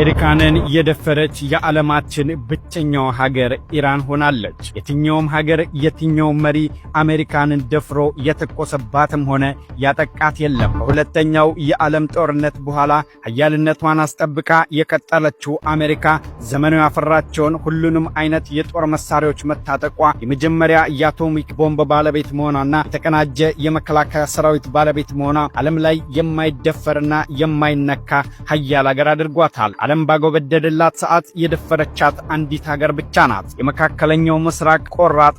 አሜሪካንን የደፈረች የዓለማችን ብቸኛው ሀገር ኢራን ሆናለች። የትኛውም ሀገር የትኛውም መሪ አሜሪካንን ደፍሮ የተኮሰባትም ሆነ ያጠቃት የለም። በሁለተኛው የዓለም ጦርነት በኋላ ኃያልነቷን አስጠብቃ የቀጠለችው አሜሪካ ዘመኑ ያፈራቸውን ሁሉንም አይነት የጦር መሳሪያዎች መታጠቋ፣ የመጀመሪያ የአቶሚክ ቦምብ ባለቤት መሆኗና የተቀናጀ የመከላከያ ሰራዊት ባለቤት መሆኗ ዓለም ላይ የማይደፈርና የማይነካ ኃያል ሀገር አድርጓታል። ዓለም ባጎበደደላት ሰዓት የደፈረቻት አንዲት ሀገር ብቻ ናት። የመካከለኛው ምስራቅ ቆራጥ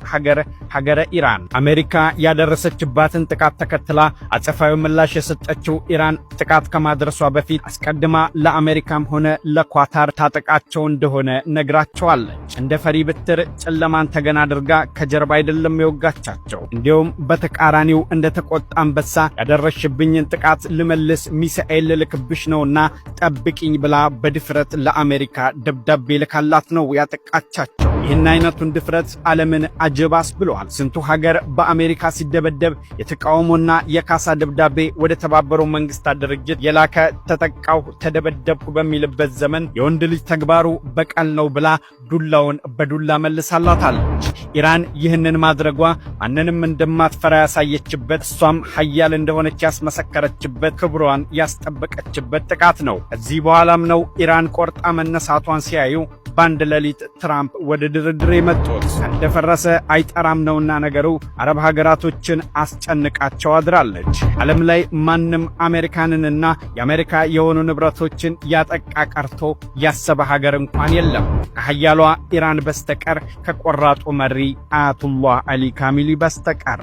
ሀገረ ኢራን። አሜሪካ ያደረሰችባትን ጥቃት ተከትላ አጸፋዊ ምላሽ የሰጠችው ኢራን ጥቃት ከማድረሷ በፊት አስቀድማ ለአሜሪካም ሆነ ለኳታር ታጠቃቸው እንደሆነ ነግራቸዋለች። እንደ ፈሪ ብትር ጨለማን ተገና አድርጋ ከጀርባ አይደለም የወጋቻቸው። እንዲሁም በተቃራኒው እንደ ተቆጣ አንበሳ ያደረሽብኝን ጥቃት ልመልስ ሚሳኤል ልልክብሽ ነውና ጠብቂኝ ብላ በድፍረት ለአሜሪካ ደብዳቤ ልካላት ነው ያጠቃቻቸው። ይህን አይነቱን ድፍረት ዓለምን አጀባስ ብሏል። ስንቱ ሀገር በአሜሪካ ሲደበደብ የተቃውሞና የካሳ ደብዳቤ ወደ ተባበረው መንግስታት ድርጅት የላከ ተጠቃው ተደበደብኩ በሚልበት ዘመን የወንድ ልጅ ተግባሩ በቀል ነው ብላ ዱላውን በዱላ መልሳላታለች። ኢራን ይህንን ማድረጓ ማንንም እንደማትፈራ ያሳየችበት፣ እሷም ኃያል እንደሆነች ያስመሰከረችበት፣ ክብሯን ያስጠበቀችበት ጥቃት ነው። ከዚህ በኋላም ነው ኢራን ቆርጣ መነሳቷን ሲያዩ በአንድ ሌሊት ትራምፕ ወደ ድርድር የመጡት። እንደፈረሰ አይጠራም ነውና ነገሩ አረብ ሀገራቶችን አስጨንቃቸው አድራለች። ዓለም ላይ ማንም አሜሪካንንና የአሜሪካ የሆኑ ንብረቶችን ያጠቃ ቀርቶ ያሰበ ሀገር እንኳን የለም ከኃያሏ ኢራን በስተቀር፣ ከቆራጡ መሪ አያቱላህ አሊ ካሚሊ በስተቀር።